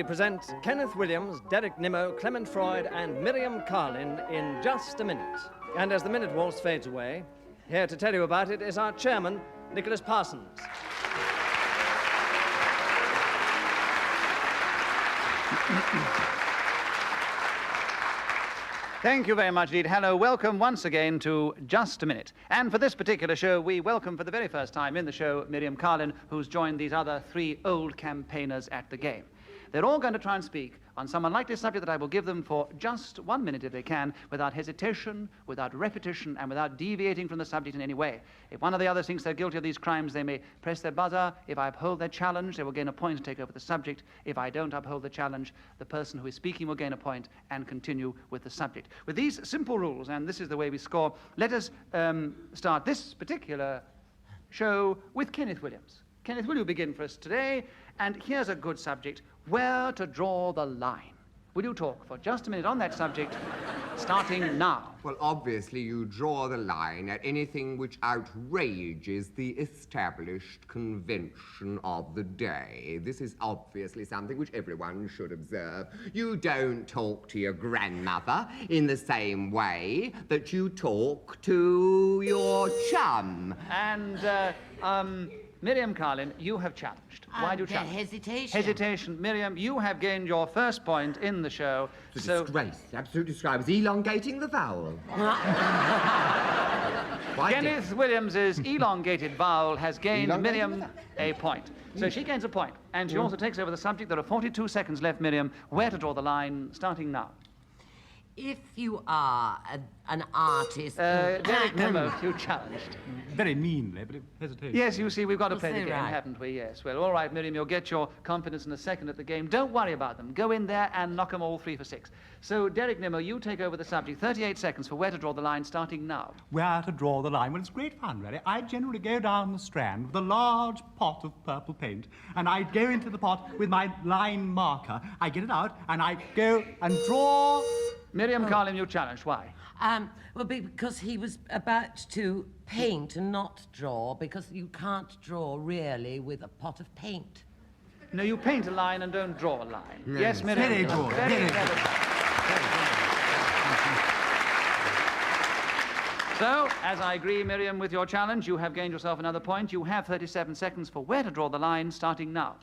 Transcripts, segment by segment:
we present Kenneth Williams, Derek Nimmo, Clement Freud, and Miriam Karlin in Just a Minute. And as the minute waltz fades away, here to tell you about it is our chairman, Nicholas Parsons. Thank you very much indeed. Hello, welcome once again to Just a Minute. And for this particular show, we welcome for the very first time in the show Miriam Karlin, who's joined these other three old campaigners at the game. They're all going to try and speak on some unlikely subject that I will give them for just 1 minute if they can, without hesitation, without repetition, and without deviating from the subject in any way. If one of the others thinks they're guilty of these crimes, they may press their buzzer. If I uphold their challenge, they will gain a point to take over the subject. If I don't uphold the challenge, the person who is speaking will gain a point and continue with the subject. With these simple rules, and this is the way we score, let us start this particular show with Kenneth Williams. Kenneth, will you begin for us today? And here's a good subject: where to draw the line. Will you talk for just a minute on that subject, starting now? Well, obviously, you draw the line at anything which outrages the established convention of the day. This is obviously something which everyone should observe. You don't talk to your grandmother in the same way that you talk to your chum. And, Miriam Karlin, you have challenged. Why do you challenge? Hesitation. Hesitation. Miriam, you have gained your first point in the show. It's a disgrace, absolute disgrace. It's elongating the vowel. Kenneth Williams's elongated vowel has gained Miriam a point. So she gains a point, and she also takes over the subject. There are 42 seconds left, Miriam. Where to draw the line, starting now. If you are an artist... Derek Nimmo, you challenged. Very meanly, but hesitation. Yes, you see, we've got to play the so game, right. haven't we? Yes. Well, all right, Miriam, you'll get your confidence in a second at the game. Don't worry about them. Go in there and knock them all 3 for 6. So, Derek Nimmo, you take over the subject. 38 seconds for where to draw the line, starting now. Where to draw the line? Well, it's great fun, really. I generally go down the Strand with a large pot of purple paint, and I go into the pot with my line marker. I get it out, and I go and draw... Miriam Karlin, you challenged. Why? Well, because he was about to paint and not draw, because you can't draw, really, with a pot of paint. No, you paint a line and don't draw a line. Yes, Miriam. Very good. Very clever. So, as I agree, Miriam, with your challenge, you have gained yourself another point. You have 37 seconds for where to draw the line, starting now.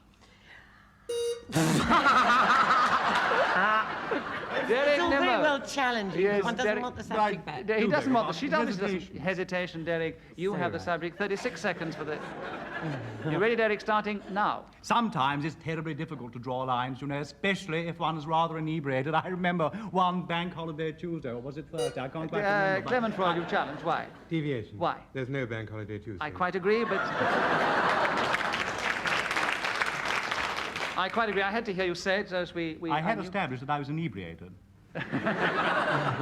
Derek It's all Nimmo. very well challenging. Yes, One doesn't Derek, want the subject back. He doesn't want the... She doesn't. Hesitation. Hesitation, Derek. You have the subject. 36 seconds for the... You ready, Derek? Starting now. Sometimes it's terribly difficult to draw lines, you know, especially if one is rather inebriated. I remember one bank holiday Tuesday, or was it Thursday? I can't quite remember. Clement Freud, you challenged. Why? Deviation. Why? There's no bank holiday Tuesday. I quite agree, but... I quite agree. I had to hear you say it as we I had established that I was inebriated.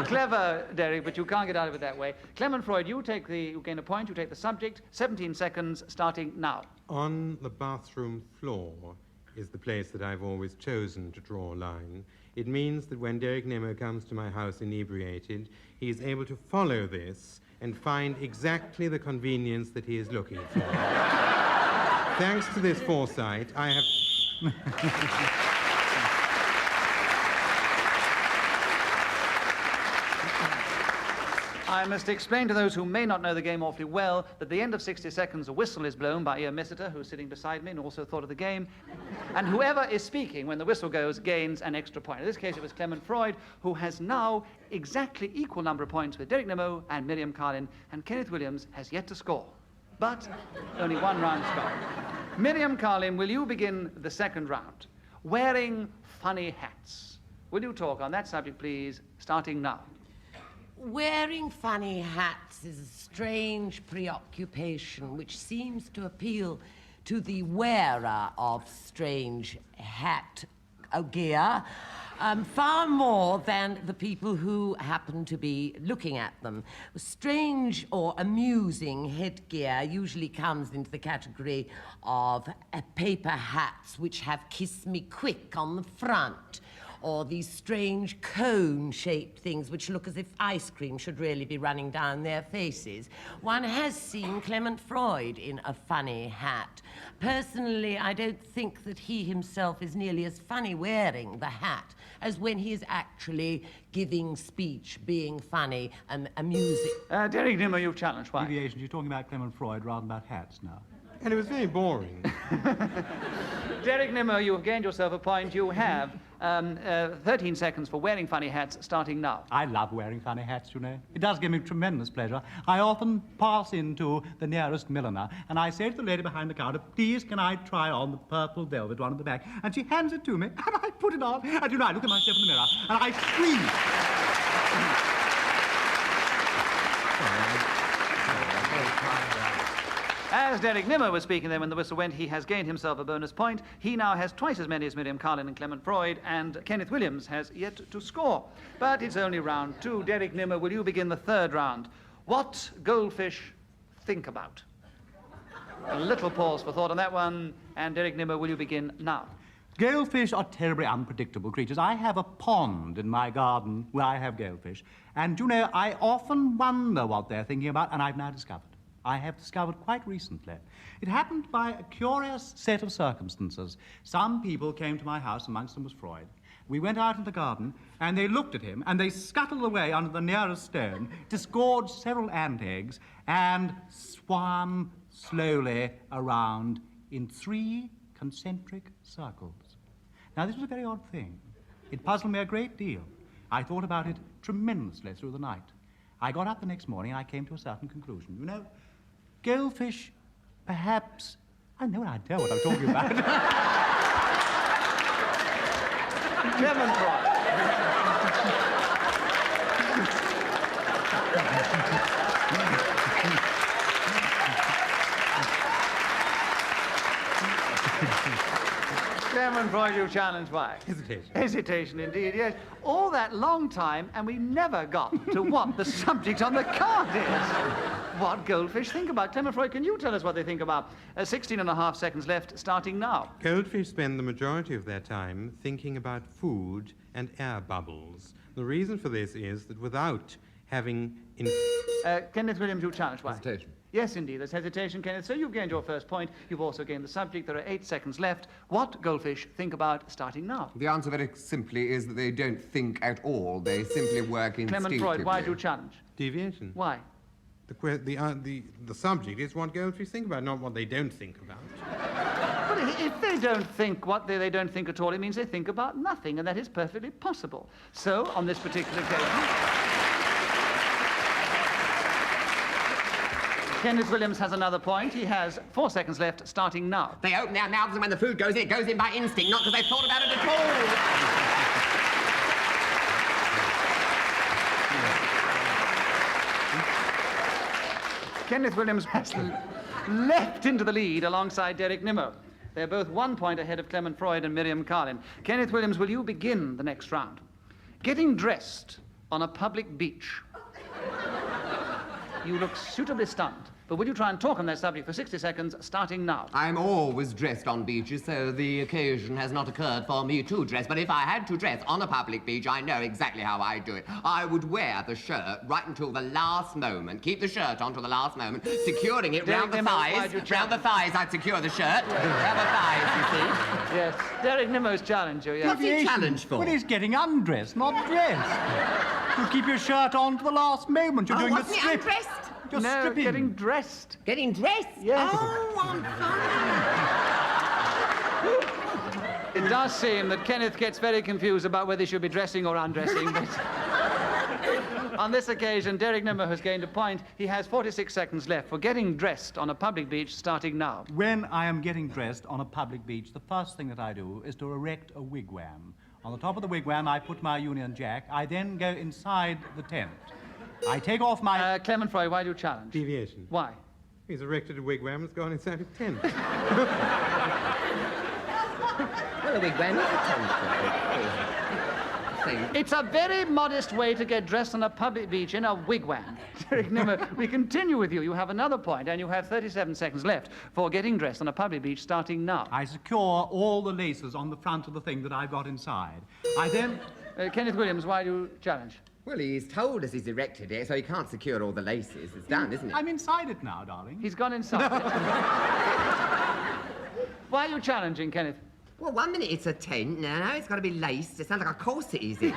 Clever, Derek, but you can't get out of it that way. Clement Freud, you gain a point, you take the subject. 17 seconds, starting now. On the bathroom floor is the place that I've always chosen to draw a line. It means that when Derek Nimmo comes to my house inebriated, he is able to follow this and find exactly the convenience that he is looking for. Thanks to this foresight, I have... I must explain to those who may not know the game awfully well that at the end of 60 seconds a whistle is blown by Ian Missiter, who's sitting beside me and also thought of the game, and whoever is speaking when the whistle goes gains an extra point. In this case it was Clement Freud, who has now exactly equal number of points with Derek Nimmo and Miriam Karlin, and Kenneth Williams has yet to score. But only one round score. Miriam Karlin, will you begin the second round? Wearing funny hats. Will you talk on that subject, please, starting now? Wearing funny hats is a strange preoccupation which seems to appeal to the wearer of strange hat gear far more than the people who happen to be looking at them. Strange or amusing headgear usually comes into the category of paper hats which have "Kiss Me Quick" on the front, or these strange cone-shaped things which look as if ice cream should really be running down their faces. One has seen Clement Freud in a funny hat. Personally, I don't think that he himself is nearly as funny wearing the hat as when he is actually giving speech, being funny and amusing. Derek Nimmo, you've challenged. Why? Deviations, you're talking about Clement Freud rather than about hats now. And it was very boring. Derek Nimmo, you have gained yourself a point. You have 13 seconds for wearing funny hats, starting now. I love wearing funny hats, you know. It does give me tremendous pleasure. I often pass into the nearest milliner, and I say to the lady behind the counter, please, can I try on the purple velvet one at the back? And she hands it to me, and I put it on, and you know, I look at myself in the mirror, and I scream. As Derek Nimmo was speaking then when the whistle went, he has gained himself a bonus point. He now has twice as many as Miriam, Karlin and Clement Freud, and Kenneth Williams has yet to score. But it's only round 2. Derek Nimmo, will you begin the third round? What goldfish think about? A little pause for thought on that one. And Derek Nimmo, will you begin now? Goldfish are terribly unpredictable creatures. I have a pond in my garden where I have goldfish. And, you know, I often wonder what they're thinking about, and I've now discovered. I have discovered quite recently. It happened by a curious set of circumstances. Some people came to my house, amongst them was Freud. We went out in the garden, and they looked at him, and they scuttled away under the nearest stone, disgorged several ant eggs, and swam slowly around in 3 concentric circles. Now, this was a very odd thing. It puzzled me a great deal. I thought about it tremendously through the night. I got up the next morning, and I came to a certain conclusion. You know, goldfish, perhaps... I have no idea what I'm talking about. Clement Freud. Clement Freud, you challenged. Why? Hesitation. Hesitation, indeed, yes. All that long time, and we never got to what the subject on the card is. What goldfish think about? Clement Freud, can you tell us what they think about? 16 and a half seconds left, starting now. Goldfish spend the majority of their time thinking about food and air bubbles. The reason for this is that without having... Kenneth Williams, you challenged. Why? Hesitation. Yes, indeed, there's hesitation, Kenneth. So you've gained your first point. You've also gained the subject. There are 8 seconds left. What goldfish think about starting now? The answer very simply is that they don't think at all. They simply work instinctively. Clement Freud, why do you challenge? Deviation. Why? The subject is what goldfish think about, not what they don't think about. But if they don't think what they don't think at all, it means they think about nothing, and that is perfectly possible. So, on this particular occasion... Kenneth Williams has another point. He has 4 seconds left, starting now. They open their mouths, and when the food goes in, it goes in by instinct, not because they've thought about it at all. Kenneth Williams has leapt into the lead alongside Derek Nimmo. They're both 1 point ahead of Clement Freud and Miriam Karlin. Kenneth Williams, will you begin the next round? Getting dressed on a public beach. You look suitably stunned, but will you try and talk on that subject for 60 seconds, starting now? I'm always dressed on beaches, so the occasion has not occurred for me to dress. But if I had to dress on a public beach, I know exactly how I do it. I would wear the shirt right until the last moment, keep the shirt on till the last moment, securing it round the thighs. Round the thighs, I'd secure the shirt. Round the thighs, you see. Yes. Derek Nimmo's challenge you, yes. What's he challenged for? Well, he's getting undressed, not dressed. You keep your shirt on to the last moment. You're doing the wasn't he strip. undressed? You're No, stripping. getting dressed. Getting dressed? Yes. Oh, I'm fine. It does seem that Kenneth gets very confused about whether he should be dressing or undressing, but... On this occasion, Derek Nimmo has gained a point. He has 46 seconds left for getting dressed on a public beach, starting now. When I am getting dressed on a public beach, the first thing that I do is to erect a wigwam. On the top of the wigwam, I put my Union Jack. I then go inside the tent. I take off my... Clement Freud, why do you challenge? Deviation. Why? He's erected a wigwam and has gone inside a tent. Well, a wigwam is a tent. It's a very modest way to get dressed on a public beach in a wigwam. Derek Nimmo, we continue with you. You have another point, and you have 37 seconds left for getting dressed on a public beach, starting now. I secure all the laces on the front of the thing that I've got inside. I then... Kenneth Williams, why do you challenge? Well, he's told us he's erected it, so he can't secure all the laces. It's done, isn't it? I'm inside it now, darling. He's gone inside. Why are you challenging, Kenneth? Well, 1 minute it's a tent, now it's got to be laced. It sounds like a corset, is it?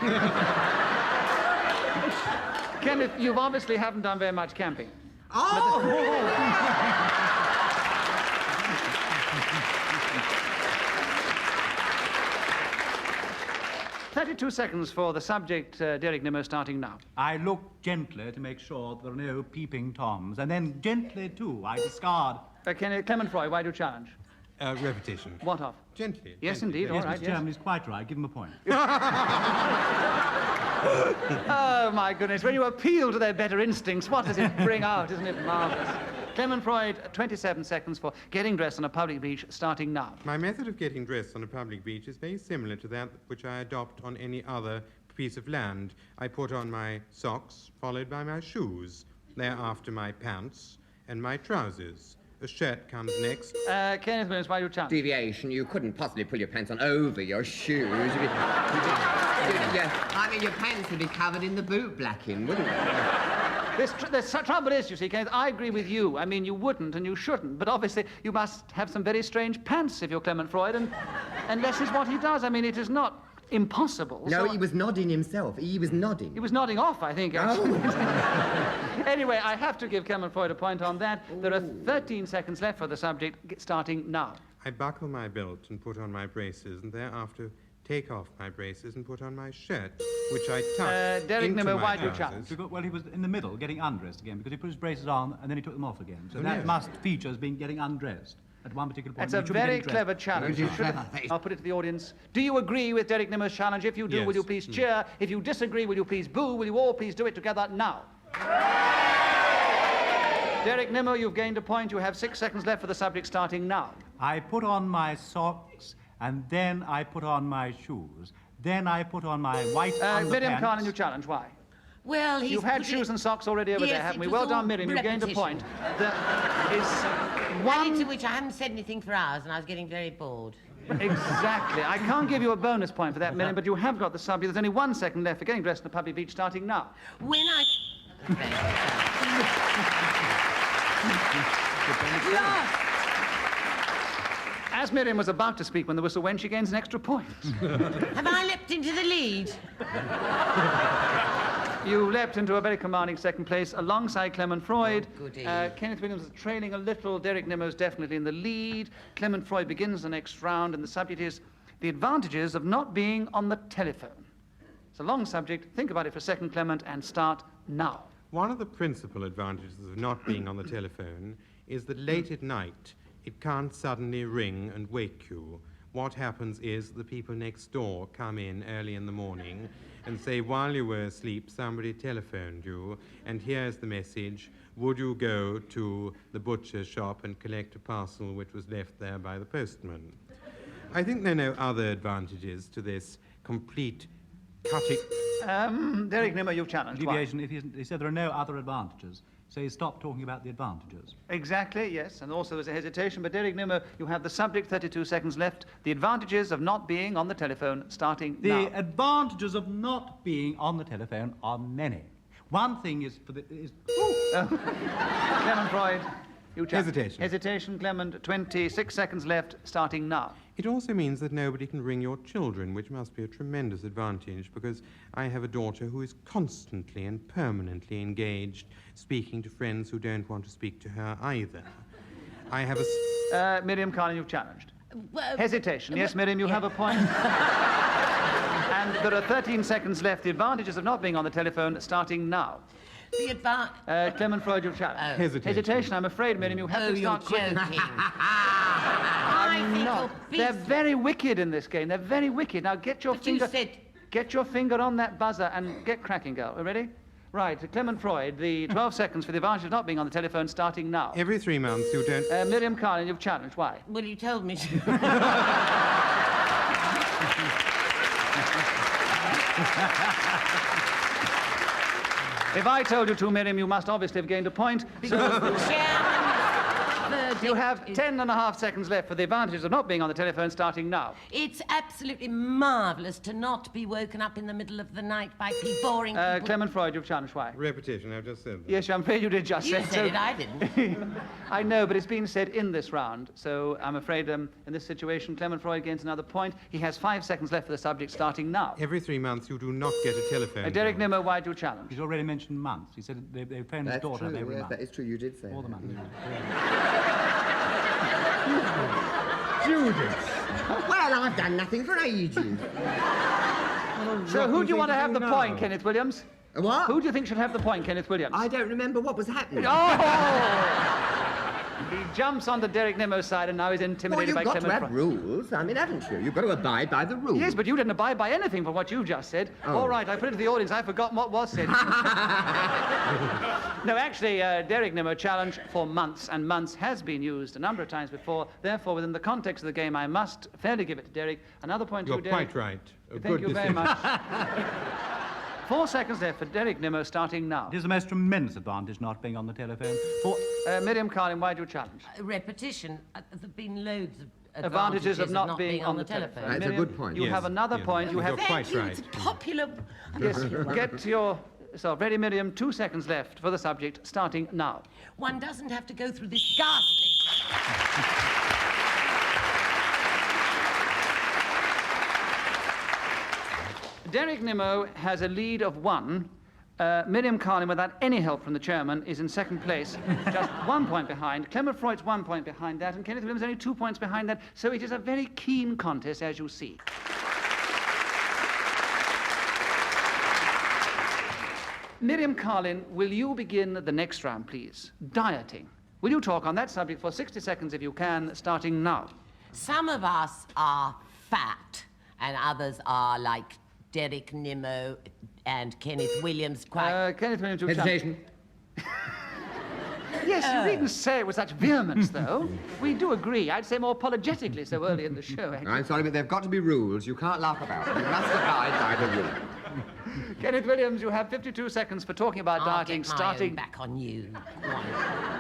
Kenneth, you obviously haven't done very much camping. Oh! 32 seconds for the subject, Derek Nimmo, starting now. I look gently to make sure there are no peeping toms, and then gently, too, I discard... Clement Freud, why do you challenge? Repetition. What of? Gently. Yes, gently. indeed, all right, Mr. yes. Chairman, he's quite right. Give him a point. Oh, my goodness, when you appeal to their better instincts, what does it bring out? Isn't it marvellous? Clement Freud, 27 seconds for getting dressed on a public beach, starting now. My method of getting dressed on a public beach is very similar to that which I adopt on any other piece of land. I put on my socks, followed by my shoes, thereafter my pants and my trousers. A shirt comes next. Kenneth Williams, why do you challenge? Deviation. You couldn't possibly pull your pants on over your shoes. I mean, your pants would be covered in the boot blacking, wouldn't they? The trouble is, you see, Kenneth, I agree with you. I mean, you wouldn't and you shouldn't, but obviously you must have some very strange pants if you're Clement Freud, and this is what he does. I mean, it is not impossible. No, so he was nodding himself. He was nodding. He was nodding off, I think, actually. Anyway, I have to give Clement Freud a point on that. There are 13 seconds left for the subject, starting now. I buckle my belt and put on my braces, and thereafter take off my braces and put on my shirt, which I tuck Derek into Nimmo, my why do you trousers. challenge? Well, he was in the middle, getting undressed again, because he put his braces on and then he took them off again. So that must feature as being getting undressed at one particular point. That's a very clever challenge. Very You should have- I'll put it to the audience. Do you agree with Derek Nimmo's challenge? If you do, Yes. will you please cheer? If you disagree, will you please boo? Will you all please do it together now? Derek Nimmo, you've gained a point. You have 6 seconds left for the subject, starting now. I put on my socks, and then I put on my shoes. Then I put on my white Miriam, underpants. Karlin, you challenge. Why? Well, he's You've had putting- shoes and socks already over Yes, there, haven't it we? was Well done, all Miriam. You've gained a repetition. point. There is Adding to one... which I haven't said anything for hours, and I was getting very bored. Exactly. I can't give you a bonus point for that, Miriam, but you have got the subject. There's only 1 second left for getting dressed in a public beach, starting now. When I... Yes. As Miriam was about to speak when the whistle went, she gains an extra point. Have I leapt into the lead? You leapt into a very commanding second place alongside Clement Freud. Oh, goody. Kenneth Williams is trailing a little. Derek Nimmo's definitely in the lead. Clement Freud begins the next round, and the subject is the advantages of not being on the telephone. It's a long subject. Think about it for a second, Clement, and start now. One of the principal advantages of not being on the telephone is that late at night, it can't suddenly ring and wake you. What happens is the people next door come in early in the morning and say, while you were asleep, somebody telephoned you, and here's the message: would you go to the butcher's shop and collect a parcel which was left there by the postman? I think there are no other advantages to this complete cutting... Derek Nimmo, you've challenged. Why? Deviation, he said there are no other advantages. So he stopped talking about the advantages. Exactly, yes, and also there's a hesitation. But Derek Nimmo, you have the subject, 32 seconds left. The advantages of not being on the telephone, starting now. The advantages of not being on the telephone are many. One thing is Clement Freud, you challenge. Hesitation. Hesitation, Clement, 26 seconds left, starting now. It also means that nobody can ring your children, which must be a tremendous advantage, because I have a daughter who is constantly and permanently engaged, speaking to friends who don't want to speak to her either. I have a... Miriam Karlin, you've challenged. Well, Hesitation. Yes, Miriam, you have a point. And there are 13 seconds left. The advantages of not being on the telephone, starting now. the advantage... Clement Freud, you've challenged. Hesitation. Hesitation, I'm afraid, Miriam, you have Oh, to you're start quickly. joking. I think No, you're they're beast. very wicked in this game. They're very wicked. Now get your But you finger... said... Get your finger on that buzzer and get cracking, girl. Are you ready? Right, Clement Freud, the 12 seconds for the advantage of not being on the telephone, starting now. Every 3 months you don't... Miriam Karlin, you've challenged. Why? Well, you told me to. If I told you to, Miriam, you must obviously have gained a point. So Chairman's verdict You have is- 10.5 seconds left for the advantages of not being on the telephone starting now. It's absolutely marvellous to not be woken up in the middle of the night by boring people. Clement Freud, you've challenged. Why? Repetition, I've just said that. Yes, I'm afraid you did just You say said so. it, I didn't. I know, but it's been said in this round, so I'm afraid in this situation, Clement Freud gains another point. He has 5 seconds left for the subject starting now. Every 3 months you do not get a telephone. Derek bill. Nimmo, why do you challenge? He's already mentioned months. He said they phoned his That's daughter true, every yes, month. that is true. You did say All the that. month. Judith! Well, I've done nothing for ages. So who do you want to have the point, Kenneth Williams? What? Who do you think should have the point, Kenneth Williams? I don't remember what was happening. Oh! He jumps onto Derek Nimmo's side and now he's Well, intimidated you've by got to Clement have Freud. rules. I mean, haven't you? You've got to abide by the rules. Yes, but you didn't abide by anything from what you just said. Oh. All right, I put it to the audience. I've forgotten what was said. No, actually, Derek Nimmo challenged for months, and months has been used a number of times before. Therefore, within the context of the game, I must fairly give it to Derek. Another point to You're you, Derek. quite right. A Thank good you very decision. much. 4 seconds left for Derek Nimmo starting now. It is the most tremendous advantage not being on the telephone. For Miriam Karlin, why do you challenge? Repetition. There've been loads of Advantages of not being on the telephone. That's a Miriam, good point. You Yes, have another yes. point. You You're have quite Thank you. right. It's popular. Yes, get yourself ready, Miriam. 2 seconds left for the subject, starting now. One doesn't have to go through this ghastly. Derek Nimmo has a lead of 1. Miriam Karlin, without any help from the chairman, is in second place, just 1 point behind. Clement Freud's 1 point behind that, and Kenneth Williams only 2 points behind that. So it is a very keen contest, as you see. Miriam Karlin, will you begin the next round, please? Dieting. Will you talk on that subject for 60 seconds if you can, starting now? Some of us are fat, and others are like Derek Nimmo and Kenneth Williams. Quite. Kenneth Williams, you Hesitation. Yes, you needn't say it with such vehemence, though. We do agree. I'd say more apologetically so early in the show, actually. I'm sorry, but there've got to be rules. You can't laugh about them. You must abide by the rules. Kenneth Williams, you have 52 seconds for talking about I'll dieting, get my starting... own back on you.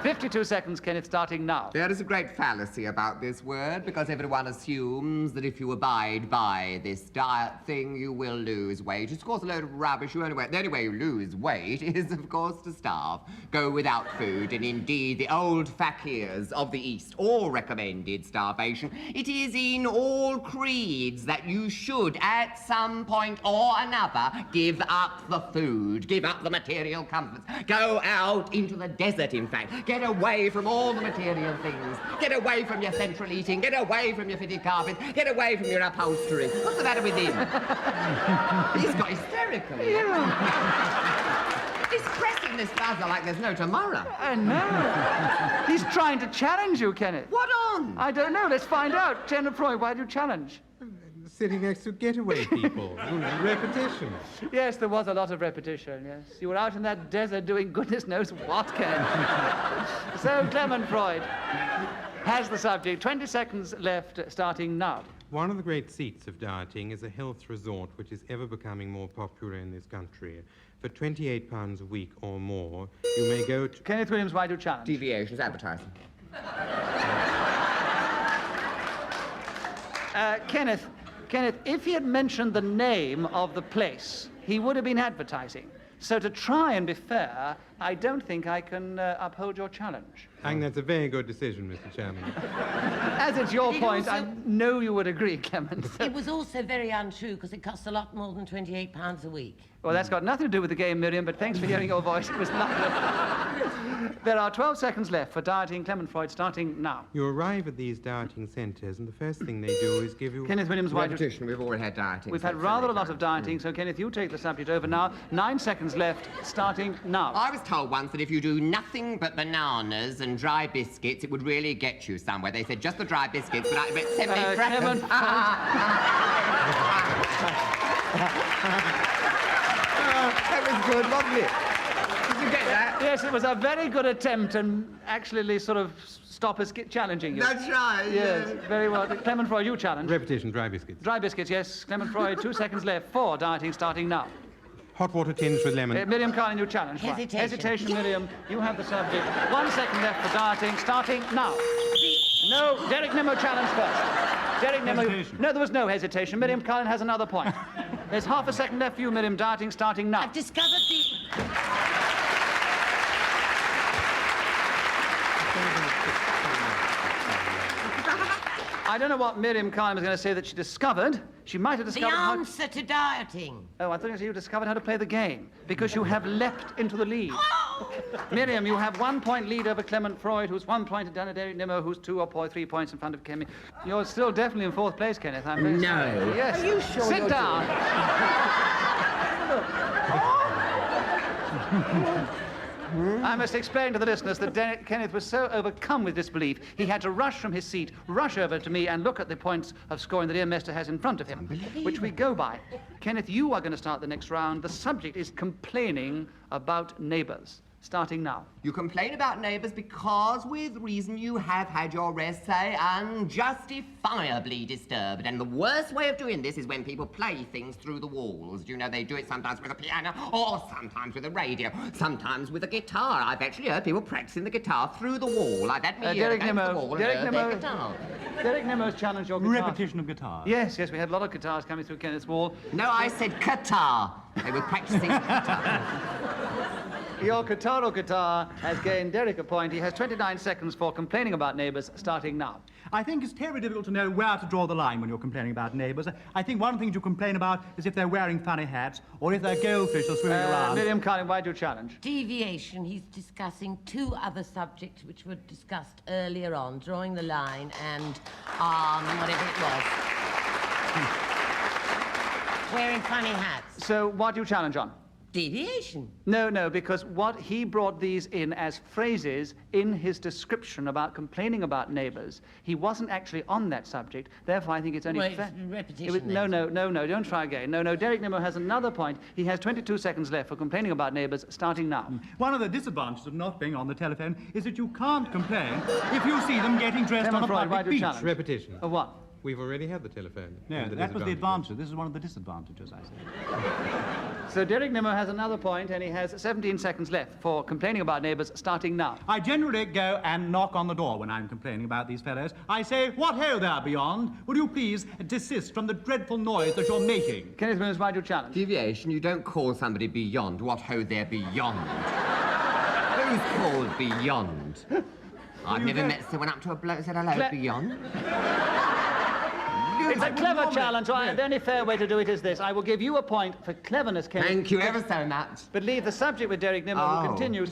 52 seconds, Kenneth, starting now. There is a great fallacy about this word because everyone assumes that if you abide by this diet thing, you will lose weight. It's, of course, a load of rubbish. The only way you lose weight is, of course, to starve. Go without food, and indeed, the old fakirs of the East all recommended starvation. It is in all creeds that you should, at some point or another, give up the food, give up the material comforts, go out into the desert, in fact. Get away from all the material things. Get away from your central eating. Get away from your fitted carpets. Get away from your upholstery. What's the matter with him? He's got hysterical. He's pressing this buzzer like there's no tomorrow. I know. He's trying to challenge you, Kenneth. What on? I don't know. Let's find out. Clement Freud, why do you challenge? Sitting next to getaway people. Repetition. Yes, there was a lot of repetition, yes. You were out in that desert doing goodness knows what, Kenneth. So, Clement Freud has the subject. 20 seconds left, starting now. One of the great seats of dieting is a health resort which is ever becoming more popular in this country. For £28 a week or more, you may go to... Kenneth Williams, why do you challenge? Deviations, advertising. Kenneth, if he had mentioned the name of the place, he would have been advertising. So to try and be fair, I don't think I can uphold your challenge. I think that's a very good decision, Mr. Chairman. As it's your It point, also- I know you would agree, Clement. It was also very untrue because it costs a lot more than £28 a week. Well, that's got nothing to do with the game, Miriam, but thanks for hearing your voice. It was lovely. There are 12 seconds left for dieting Clement Freud, starting now. You arrive at these dieting centres, and the first thing they do is give you... Kenneth Williams, why do you... Repetition, we've already had dieting. We've had rather a lot of dieting, so Kenneth, you take the subject over now. 9 seconds left, starting now. I was told once that if you do nothing but bananas and dry biscuits, it would really get you somewhere. They said just the dry biscuits, but Clement That was good, wasn't it? Did you get that? Yes, it was a very good attempt and actually sort of stop us challenging you. That's right. Yes, very well. Clement Freud, you challenge. Repetition, dry biscuits. Dry biscuits, yes. Clement Freud, 2 seconds left for dieting, starting now. hot water tinged with lemon. Miriam Karlin, you challenge. Right. Hesitation. Hesitation, Miriam. You have the subject. 1 second left for darting, starting now. No, Derek Nimmo challenged first. Derek Nimmo. Hesitation. No, there was no hesitation. Miriam Karlin has another point. There's half a second left for you, Miriam, darting, starting now. I've discovered the... I don't know what Miriam Karlin was going to say that she discovered. She might have The discovered how... answer to dieting. Oh, I thought you discovered how to play the game, because you have leapt into the lead. Miriam, you have 1 point lead over Clement Freud, who's 1 point, and Derek Nimmo, who's 2 or 3 points in front of Kemi. You're still definitely in 4th place, Kenneth. I'm very sorry. Yes. Are you sure Sit you're down. I must explain to the listeners that Kenneth was so overcome with disbelief, he had to rush from his seat, rush over to me, and look at the points of scoring that Ian Mester has in front of him, which we go by. Kenneth, you are going to start the next round. The subject is complaining about neighbours. Starting now. You complain about neighbours because, with reason, you have had your rest, say, unjustifiably disturbed. And the worst way of doing this is when people play things through the walls. You know, they do it sometimes with a piano, or sometimes with a radio, sometimes with a guitar. I've actually heard people practicing the guitar through the wall. I've had me Derek against the Nimmo. wall Derek and heard Nimmo. their guitar. Derek Nimmo's challenged your guitar. Repetition of guitar. Yes, we had a lot of guitars coming through Kenneth's wall. No, I said guitar. They were practicing guitar. Your guitar has gained Derek a point. He has 29 seconds for complaining about neighbours, starting now. I think it's terribly difficult to know where to draw the line when you're complaining about neighbours. I think one of the things you complain about is if they're wearing funny hats or if their goldfish are swimming around. Miriam Karlin, why do you challenge? Deviation. He's discussing 2 other subjects which were discussed earlier on, drawing the line and whatever it was. Wearing funny hats. So what do you challenge on? Deviation. No, because what he brought these in as phrases in his description about complaining about neighbours, he wasn't actually on that subject. Therefore, I think it's only Well, fair. it's repetition No, then. don't try again. No, Derek Nimmo has another point. He has 22 seconds left for complaining about neighbours, starting now. One of the disadvantages of not being on the telephone is that you can't complain if you see them getting dressed Clement on a Freud, why public do you beach. challenge? Repetition. Of what? We've already had the telephone. No, and that was the disadvantages. advantage. This is one of the disadvantages, I say. So Derek Nimmo has another point, and he has 17 seconds left for complaining about neighbours, starting now. I generally go and knock on the door when I'm complaining about these fellows. I say, what ho there beyond? Would you please desist from the dreadful noise that you're making? Kenneth Williams, why do you challenge? Deviation, you don't call somebody beyond. What ho they're beyond. Who's called beyond? I've never met someone up to a bloke and said hello beyond. It's a clever challenge. Right? The only fair way to do it is this. I will give you a point for cleverness, Kenneth. Thank you ever so much. But leave the subject with Derek Nimmo, who continues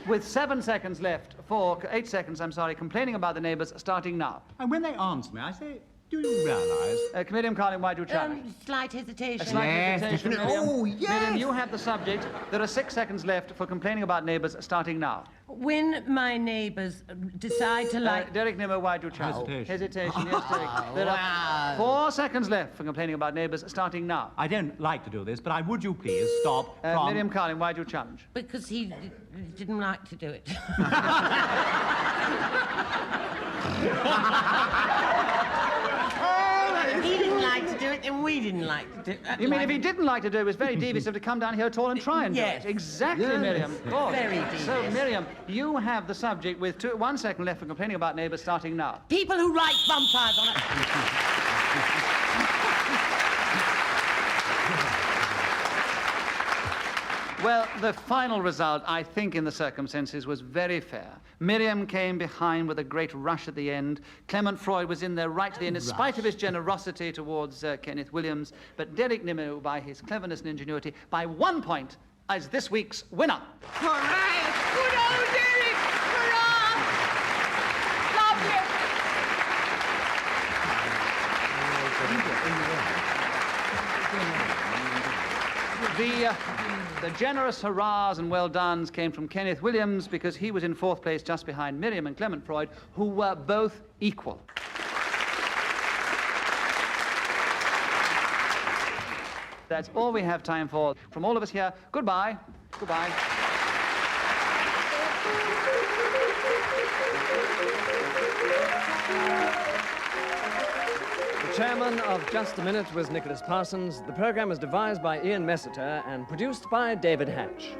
with 7 seconds left, 8 seconds, I'm sorry, complaining about the neighbours, starting now. And when they answer me, I say, do you realise? Miriam Karlin, why do you challenge? Slight hesitation. A slight Yes, hesitation, definitely. Miriam. Oh, yes. Miriam, you have the subject. There are 6 seconds left for complaining about neighbours, starting now. When my neighbours decide to like... Derek Nimmo, why do you challenge? Hesitation. Yes, Derek. There are 4 seconds left for complaining about neighbours, starting now. I don't like to do this, but would you please stop from... Miriam Karlin, why do you challenge? Because he didn't like to do it. He didn't like to do it, and we didn't like to do it. You mean if he didn't like to do it, it was very devious of him to come down here at all and try and Yes. do it? Exactly, Miriam. Of course. Very So, devious. Miriam, you have the subject with 1 second left for complaining about neighbours, starting now. People who write vampires on it. Well, the final result, I think, in the circumstances, was very fair. Miriam came behind with a great rush at the end. Clement Freud was in there right to the end, in spite of his generosity towards Kenneth Williams. But Derek Nimmo, by his cleverness and ingenuity, by 1 point, is this week's winner. Hooray! Good old Derek! Love you! The generous hurrahs and well dones came from Kenneth Williams because he was in 4th place just behind Miriam and Clement Freud, who were both equal. That's all we have time for. From all of us here, goodbye. Goodbye. The chairman of Just a Minute was Nicholas Parsons. The program was devised by Ian Messiter and produced by David Hatch.